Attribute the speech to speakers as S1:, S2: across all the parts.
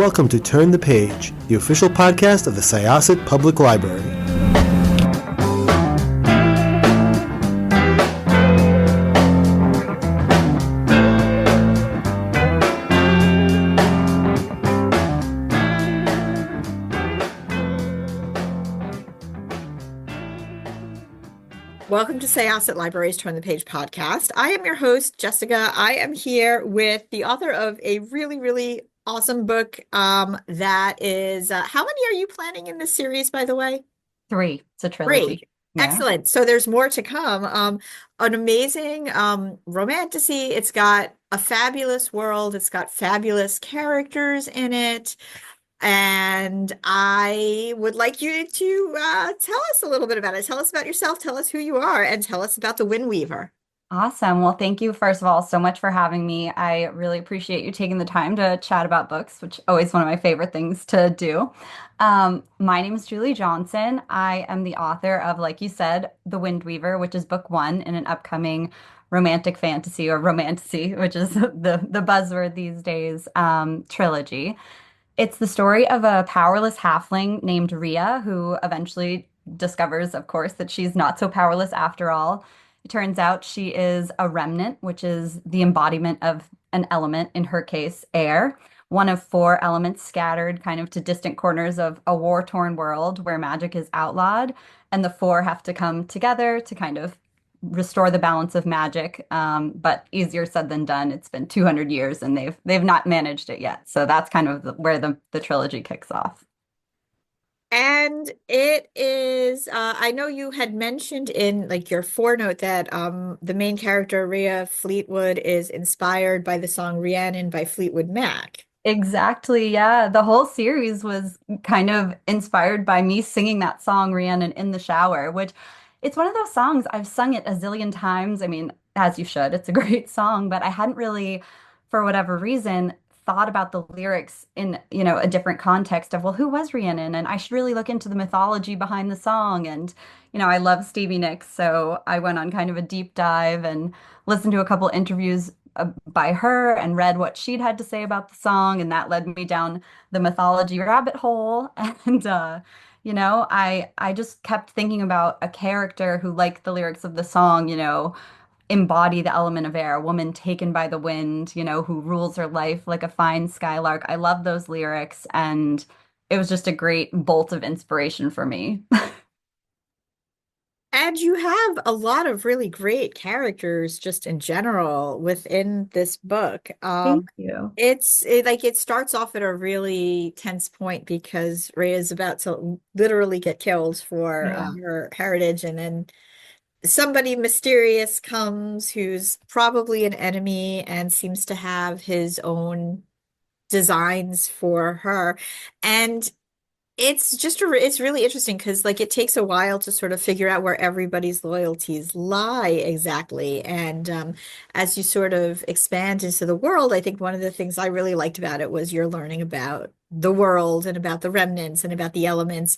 S1: welcome to Turn the Page, the official podcast of the Syosset Public Library.
S2: Welcome to Syosset Library's Turn the Page podcast. I am your host, Jessica. I am here with the author of a really, really awesome book that is, how many are you planning in this series, by the way?
S3: Three. It's a
S2: Three.
S3: trilogy. Yeah.
S2: Excellent. So there's more to come. An amazing romantasy. It's got a fabulous world. It's got fabulous characters in it. And I would like you to tell us a little bit about it. Tell us about yourself, tell us who you are, and tell us about the WEAVER.
S3: Awesome. Well, thank you, first of all, so much for having me. I really appreciate you taking the time to chat about books, which is always one of my favorite things to do. My name is Julie Johnson. I am the author of, like you said, The Windweaver, which is book one in an upcoming romantic fantasy or romantasy, which is the buzzword these days, trilogy. It's the story of a powerless halfling named Rhea, who eventually discovers, of course, that she's not so powerless after all. It turns out she is a remnant, which is the embodiment of an element, in her case, air, one of four elements scattered kind of to distant corners of a war-torn world where magic is outlawed. And the four have to come together to kind of restore the balance of magic. But easier said than done. It's been 200 years and they've not managed it yet. So that's kind of where the trilogy kicks off.
S2: And it is, I know you had mentioned in like your forenote that the main character, Rhea Fleetwood, is inspired by the song Rhiannon by Fleetwood Mac.
S3: Exactly. Yeah. The whole series was kind of inspired by me singing that song, Rhiannon, in the shower, which it's one of those songs I've sung it a zillion times. I mean, as you should. It's a great song, but I hadn't really, for whatever reason, thought about the lyrics in, a different context of, well, who was Rhiannon? And I should really look into the mythology behind the song. And, I love Stevie Nicks, so I went on kind of a deep dive and listened to a couple interviews by her and read what she'd had to say about the song, and that led me down the mythology rabbit hole. And I just kept thinking about a character who, like the lyrics of the song, embody the element of air, a woman taken by the wind, who rules her life like a fine skylark. I love those lyrics, and it was just a great bolt of inspiration for me.
S2: And you have a lot of really great characters just in general within this book.
S3: Thank you.
S2: It starts off at a really tense point because Rhea is about to literally get killed for
S3: Yeah.
S2: her heritage, and then somebody mysterious comes who's probably an enemy and seems to have his own designs for her. And it's really interesting because like it takes a while to sort of figure out where everybody's loyalties lie exactly. And as you sort of expand into the world, I think one of the things I really liked about it was you're learning about the world and about the remnants and about the elements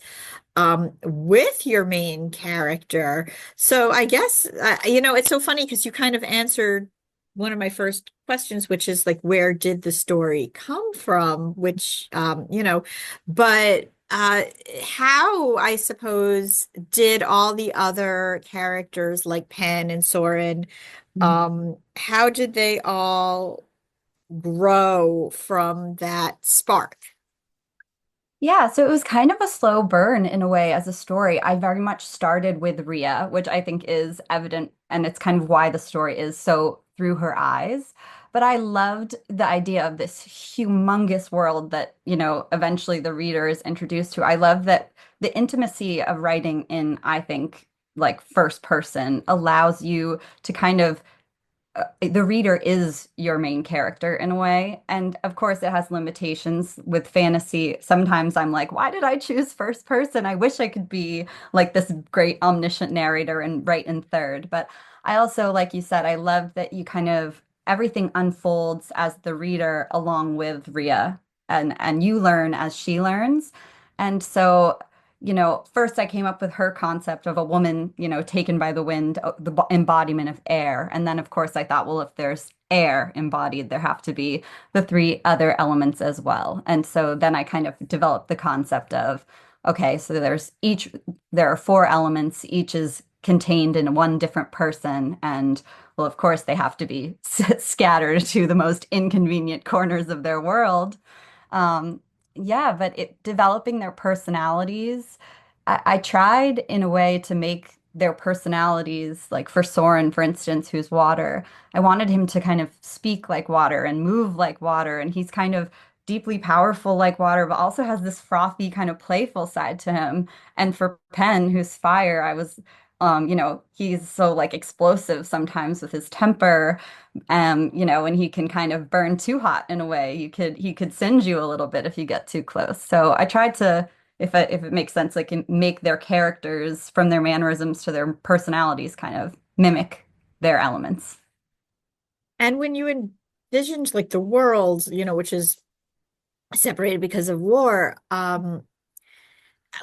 S2: with your main character. So I guess it's so funny because you kind of answered one of my first questions, which is like, where did the story come from? Which, but how, I suppose, did all the other characters like Penn and Soren, how did they all grow from that spark?
S3: Yeah, so it was kind of a slow burn in a way as a story. I very much started with Rhea, which I think is evident, and it's kind of why the story is so through her eyes. But I loved the idea of this humongous world that, eventually the reader is introduced to. I love that the intimacy of writing in, I think, like first person allows you to kind of the reader is your main character in a way. And of course, it has limitations with fantasy. Sometimes I'm like, why did I choose first person? I wish I could be like this great omniscient narrator and write in third. But I also, like you said, I love that you kind of everything unfolds as the reader along with Rhea and you learn as she learns. And so first I came up with her concept of a woman, taken by the wind, the embodiment of air. And then, of course, I thought, well, if there's air embodied, there have to be the three other elements as well. And so then I kind of developed the concept of, okay, so there are four elements, each is contained in one different person. And well, of course, they have to be scattered to the most inconvenient corners of their world. Um, yeah, but developing their personalities, I tried in a way to make their personalities, like for Soren, for instance, who's water. I wanted him to kind of speak like water and move like water, and he's kind of deeply powerful like water, but also has this frothy kind of playful side to him. And for Penn, who's fire, he's so like explosive sometimes with his temper, and he can kind of burn too hot in a way. He could singe you a little bit if you get too close. So I tried to, if it makes sense, like make their characters from their mannerisms to their personalities kind of mimic their elements.
S2: And when you envisioned like the world, which is separated because of war,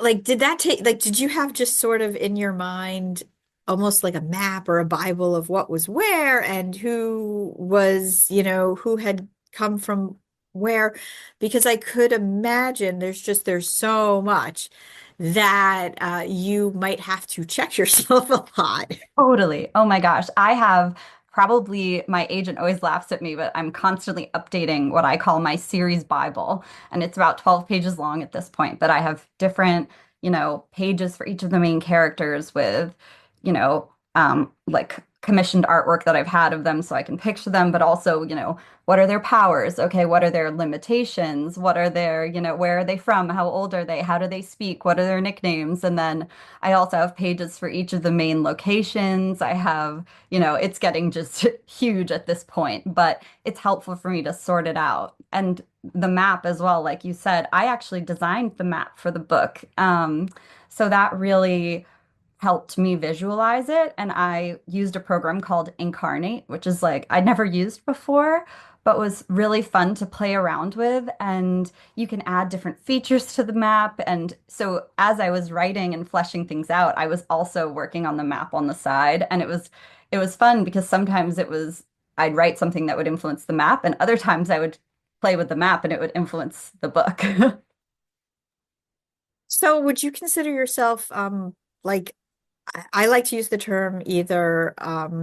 S2: like did you have just sort of in your mind almost like a map or a Bible of what was where and who was, who had come from where? Because I could imagine there's so much that you might have to check yourself a lot.
S3: Totally. Oh my gosh. I have probably, my agent always laughs at me, but I'm constantly updating what I call my series Bible. And it's about 12 pages long at this point, but I have different, pages for each of the main characters with, like commissioned artwork that I've had of them so I can picture them, but also, what are their powers? Okay, what are their limitations? What are their, where are they from? How old are they? How do they speak? What are their nicknames? And then I also have pages for each of the main locations. I have, it's getting just huge at this point, but it's helpful for me to sort it out. And the map as well, like you said, I actually designed the map for the book. So that really helped me visualize it. And I used a program called Incarnate, which is like I'd never used before, but was really fun to play around with. And you can add different features to the map. And so as I was writing and fleshing things out, I was also working on the map on the side. And it was fun because sometimes I'd write something that would influence the map, and other times I would play with the map and it would influence the book.
S2: So would you consider yourself like I like to use the term either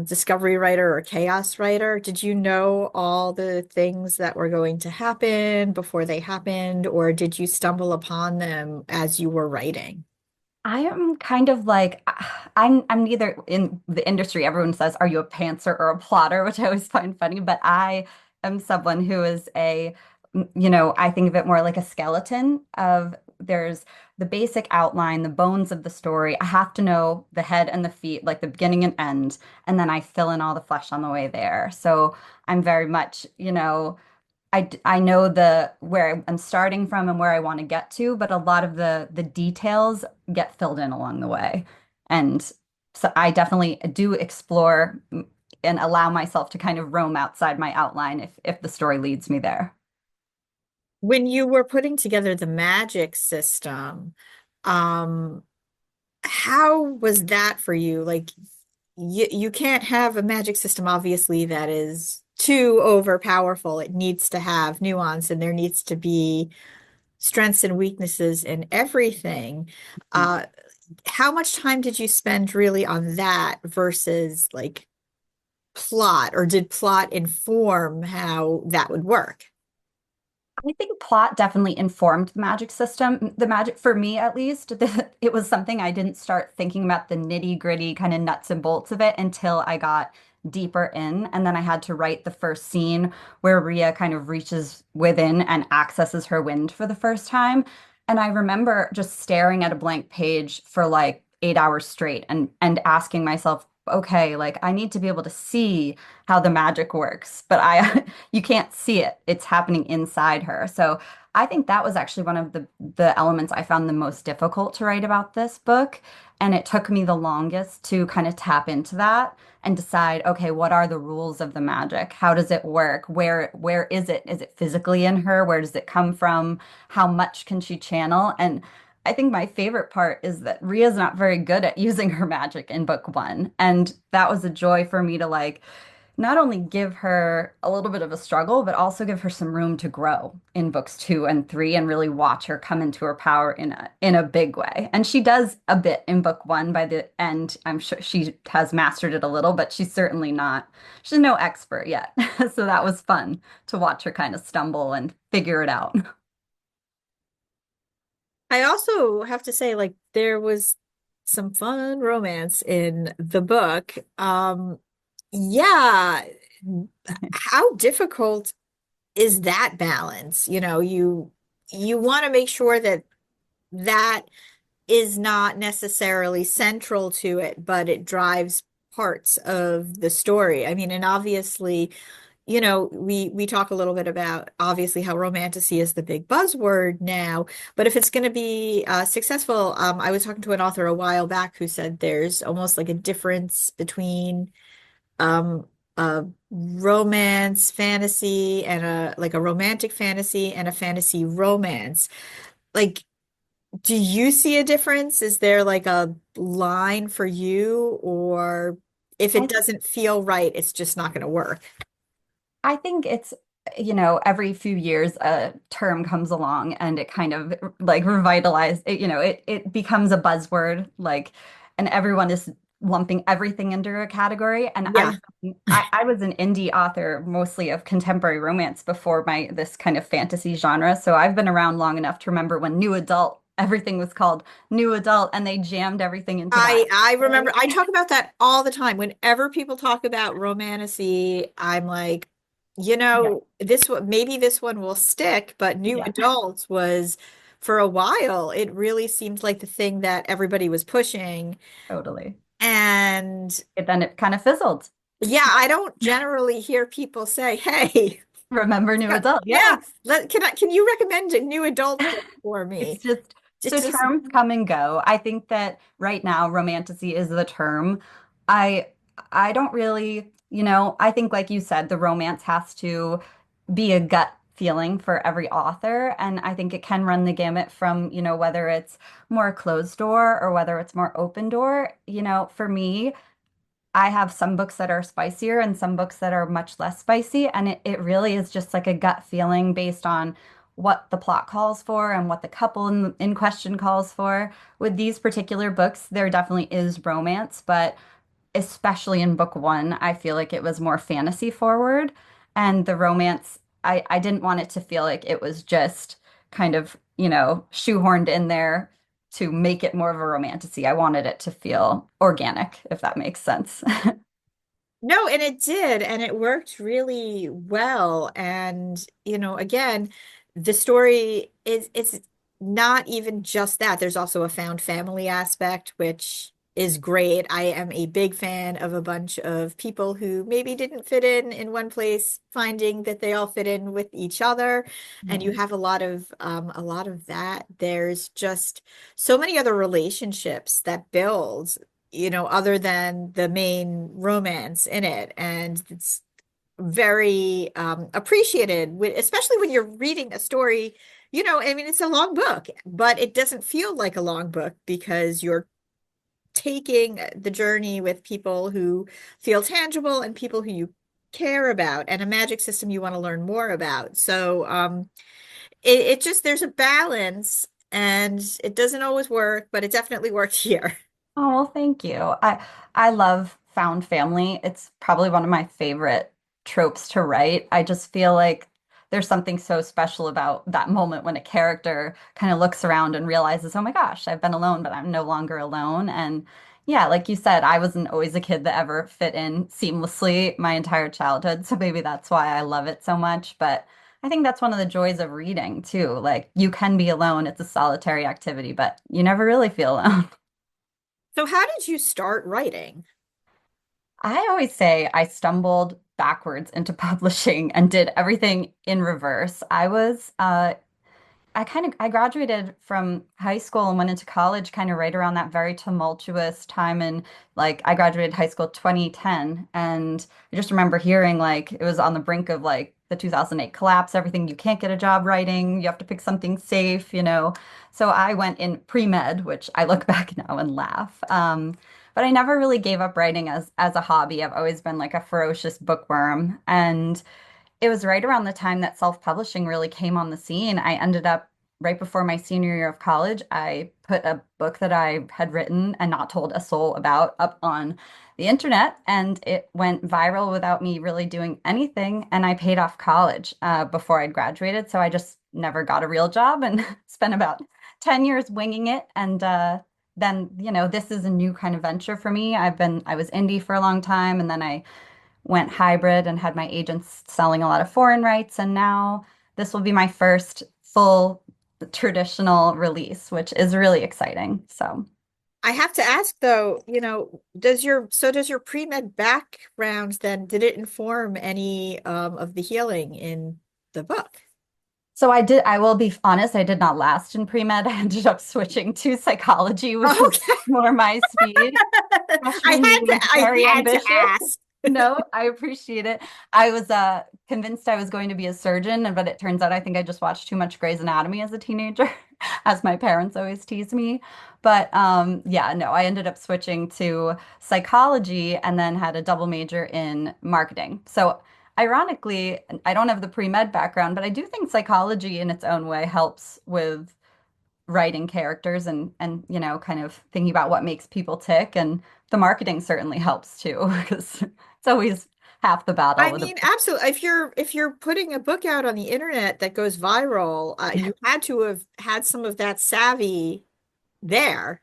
S2: discovery writer or chaos writer. Did you know all the things that were going to happen before they happened, or did you stumble upon them as you were writing?
S3: I am kind of like I'm neither in the industry. Everyone says, "Are you a pantser or a plotter?" Which I always find funny, but I am someone who is I think of it more like a skeleton of there's the basic outline, the bones of the story. I have to know the head and the feet, like the beginning and end, and then I fill in all the flesh on the way there. So I'm very much, I know where I'm starting from and where I want to get to, but a lot of the details get filled in along the way. And so I definitely do explore and allow myself to kind of roam outside my outline if the story leads me there.
S2: When you were putting together the magic system, um, how was that for you? Like you can't have a magic system, obviously, that is too overpowerful. It needs to have nuance and there needs to be strengths and weaknesses in everything. Uh, how much time did you spend really on that versus like plot, or did plot inform how that would work?
S3: I think plot definitely informed the magic system. The magic, for me at least, it was something I didn't start thinking about the nitty-gritty kind of nuts and bolts of it until I got deeper in. And then I had to write the first scene where Rhea kind of reaches within and accesses her wind for the first time. And I remember just staring at a blank page for like 8 hours straight and asking myself, okay, like I need to be able to see how the magic works, but I you can't see it. It's happening inside her. So I think that was actually one of the elements I found the most difficult to write about this book. And it took me the longest to kind of tap into that and decide, okay, what are the rules of the magic? How does it work? Where is it? Is it physically in her? Where does it come from? How much can she channel? And I think my favorite part is that Rhea's not very good at using her magic in book one. And that was a joy for me to like not only give her a little bit of a struggle, but also give her some room to grow in books 2 and 3 and really watch her come into her power in a big way. And she does a bit in book 1 by the end. I'm sure she has mastered it a little, but she's no expert yet. So that was fun to watch her kind of stumble and figure it out.
S2: I also have to say, like, there was some fun romance in the book. Yeah, how difficult is that balance? You want to make sure that that is not necessarily central to it, but it drives parts of the story. I mean, and obviously, we talk a little bit about obviously how romantasy is the big buzzword now, but if it's going to be successful, I was talking to an author a while back who said there's almost like a difference between um, a romance fantasy and a romantic fantasy and a fantasy romance. Like, do you see a difference? Is there like a line for you, or if it
S3: I
S2: doesn't feel right, it's just not going to work?
S3: I think it's, every few years a term comes along and it kind of like revitalize it, it becomes a buzzword, like, and everyone is lumping everything into a category. And
S2: Yeah.
S3: I was an indie author mostly of contemporary romance before this kind of fantasy genre. So I've been around long enough to remember when new adult, everything was called new adult and they jammed everything into that.
S2: I remember I talk about that all the time. Whenever people talk about romantasy, I'm like,
S3: Yeah,
S2: this one maybe this one will stick, but New
S3: yeah,
S2: Adults was for a while, it really seemed like the thing that everybody was pushing.
S3: totally.
S2: And
S3: Then it kind of fizzled.
S2: yeah, I don't generally hear people say, "Hey,
S3: Remember new adult?
S2: yeah,
S3: Yeah.
S2: can you recommend a new adult book for
S3: It's
S2: me?"
S3: just
S2: It
S3: so
S2: just
S3: terms come and go. I think that right now romantasy is the term. I I don't really, I think like you said, the romance has to be a gut feeling for every author. And I think it can run the gamut from, whether it's more closed door or whether it's more open door. For me, I have some books that are spicier and some books that are much less spicy. And it really is just like a gut feeling based on what the plot calls for and what the couple in question calls for. With these particular books, there definitely is romance, but especially in book 1, I feel like it was more fantasy forward. And the romance, I didn't want it to feel like it was just kind of, shoehorned in there to make it more of a romantasy. I wanted it to feel organic, if that makes sense.
S2: No, and it did, and it worked really well. And, again, the story is it's not even just that. There's also a found family aspect, which is great. I am a big fan of a bunch of people who maybe didn't fit in one place, finding that they all fit in with each other. And you
S3: Yeah.
S2: have a lot of that. There's just so many other relationships that build, other than the main romance in it. And it's very appreciated, especially when you're reading a story. I mean, it's a long book, but it doesn't feel like a long book because you're taking the journey with people who feel tangible and people who you care about and a magic system you want to learn more about. So it just, there's a balance and it doesn't always work, but it definitely worked here.
S3: Oh, well, thank you. I love found family. It's probably one of my favorite tropes to write. I just feel like there's something so special about that moment when a character kind of looks around and realizes, oh my gosh, I've been alone, but I'm no longer alone. And yeah, like you said, I wasn't always a kid that ever fit in seamlessly my entire childhood. So maybe that's why I love it so much. But I think that's one of the joys of reading too. Like you can be alone, it's a solitary activity, but you never really feel alone.
S2: So how did you start writing?
S3: I always say I stumbled backwards into publishing and did everything in reverse. I graduated from high school and went into college kind of right around that very tumultuous time. And like I graduated high school 2010. And I just remember hearing like it was on the brink of like the 2008 collapse, everything, you can't get a job writing, you have to pick something safe. So I went in pre-med, which I look back now and laugh. but I never really gave up writing as a hobby. I've always been like a ferocious bookworm. And it was right around the time that self-publishing really came on the scene. I ended up right before my senior year of college, I put a book that I had written and not told a soul about up on the internet, and it went viral without me really doing anything. And I paid off college before I'd graduated, so I just never got a real job and spent about 10 years winging it. And then, this is a new kind of venture for me. I was indie for a long time, and then I went hybrid and had my agents selling a lot of foreign rights. And now this will be my first full traditional release, which is really exciting. So,
S2: I have to ask though, does your pre-med background then, did it inform any of the healing in the book?
S3: I will be honest, I did not last in pre-med. I ended up switching to psychology, which is
S2: Okay.
S3: more my speed. Freshman year was
S2: I
S3: very
S2: had to
S3: ambitious.
S2: ask.
S3: No, I appreciate it. I was convinced I was going to be a surgeon, but it turns out I think I just watched too much Grey's Anatomy as a teenager, as my parents always tease me. But yeah, no, I ended up switching to psychology and then had a double major in marketing. So ironically, I don't have the pre-med background, but I do think psychology in its own way helps with writing characters and kind of thinking about what makes people tick, and the marketing certainly helps too because it's always half the battle
S2: I
S3: with a
S2: mean, absolutely. If you're putting a book out on the internet that goes viral, you had to have had some of that savvy there.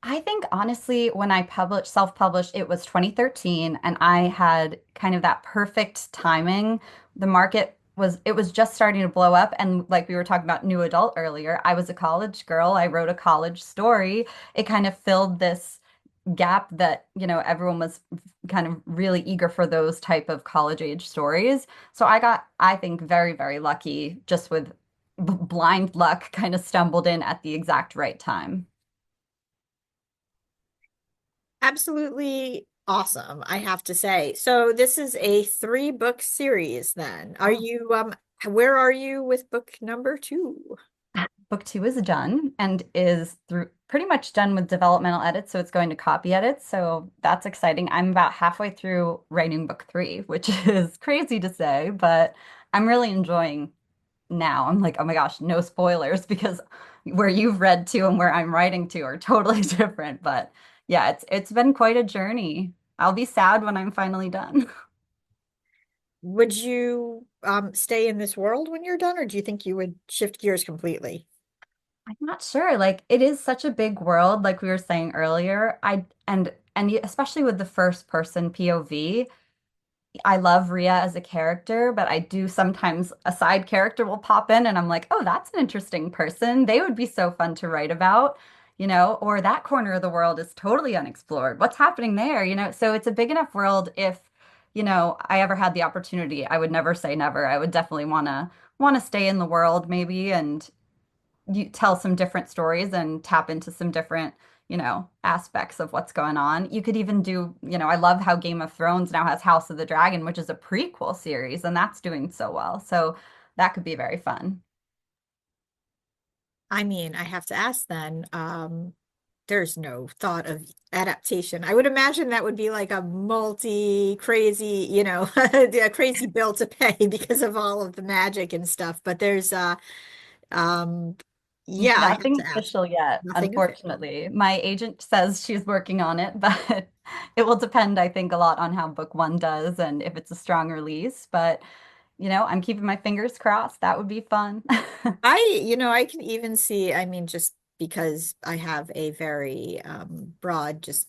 S3: I think honestly, when I published, self-published, it was 2013, and I had kind of that perfect timing. It was just starting to blow up. And like we were talking about new adult earlier, I was a college girl. I wrote a college story. It kind of filled this gap that, everyone was kind of really eager for those type of college age stories. So I got, I think, very, very lucky just with blind luck, kind of stumbled in at the exact right time.
S2: Absolutely awesome, I have to say. So this is a three-book series then. Where are you with book number two?
S3: Book two is done and is through pretty much done with developmental edits, so it's going to copy edits. So that's exciting. I'm about halfway through writing book three, which is crazy to say, but I'm really enjoying now. I'm like, oh my gosh, no spoilers because where you've read to and where I'm writing to are totally different. But yeah, it's been quite a journey. I'll be sad when I'm finally done.
S2: Would you stay in this world when you're done, or do you think you would shift gears completely?
S3: I'm not sure. Like it is such a big world, like we were saying earlier. Especially with the first person POV, I love Rhea as a character, but I do sometimes a side character will pop in and I'm like, oh, that's an interesting person. They would be so fun to write about, or that corner of the world is totally unexplored. What's happening there? So it's a big enough world if, I ever had the opportunity, I would never say never. I would definitely want to stay in the world maybe and you tell some different stories and tap into some different, aspects of what's going on. You could even do, I love how Game of Thrones now has House of the Dragon, which is a prequel series, and that's doing so well. So that could be very fun.
S2: I mean, I have to ask then, there's no thought of adaptation. I would imagine that would be like a multi-crazy, a crazy bill to pay because of all of the magic and stuff. But um, yeah, I have
S3: Nothing
S2: to ask.
S3: official yet,
S2: Nothing official.
S3: unfortunately. My agent says she's working on it, but it will depend, I think, a lot on how book one does and if it's a strong release. But, I'm keeping my fingers crossed. That would be fun.
S2: I can even see, I mean, just because I have a very broad just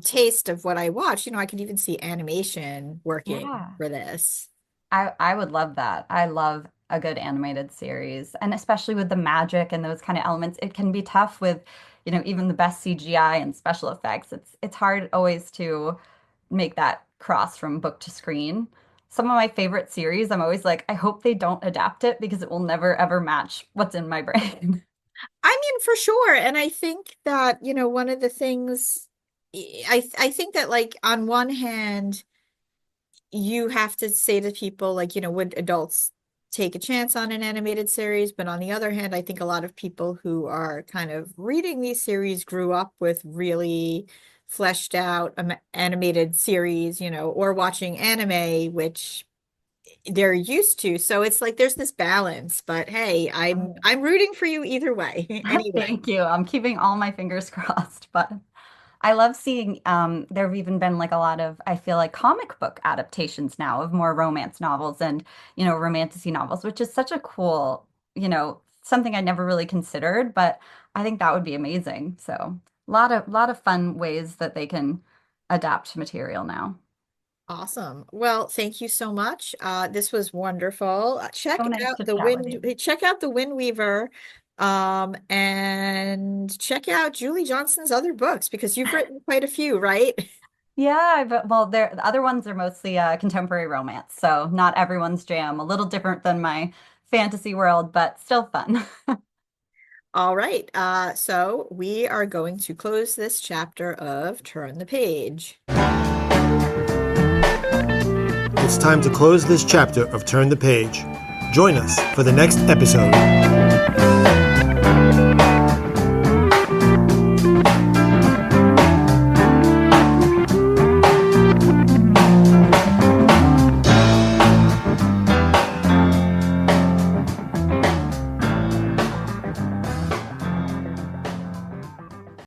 S2: taste of what I watch, I can even see animation working
S3: Yeah.
S2: for this.
S3: I would love that. I love a good animated series, and especially with the magic and those kind of elements, it can be tough with, even the best CGI and special effects. It's hard always to make that cross from book to screen. Some of my favorite series, I'm always like, I hope they don't adapt it because it will never ever match what's in my brain.
S2: I mean, for sure. And I think that, one of the things I think that like on one hand, you have to say to people like, would adults take a chance on an animated series? But on the other hand, I think a lot of people who are kind of reading these series grew up with really fleshed out animated series, or watching anime, which they're used to. So it's like there's this balance, but hey, I'm rooting for you either way. Anyway.
S3: Thank you. I'm keeping all my fingers crossed, but I love seeing there have even been like a lot of, I feel like, comic book adaptations now of more romance novels and, romantasy novels, which is such a cool, something I never really considered, but I think that would be amazing. So, lot of fun ways that they can adapt material now.
S2: Awesome. Well, thank you so much. This was wonderful.
S3: So nice to chat with you.
S2: Check out the Wind Weaver, and check out Julie Johnson's other books because you've written quite a few, right?
S3: Yeah, but well, the other ones are mostly contemporary romance, so not everyone's jam. A little different than my fantasy world, but still fun.
S2: All right. So we are going to close this chapter of Turn the Page.
S1: It's time to close this chapter of Turn the Page. Join us for the next episode.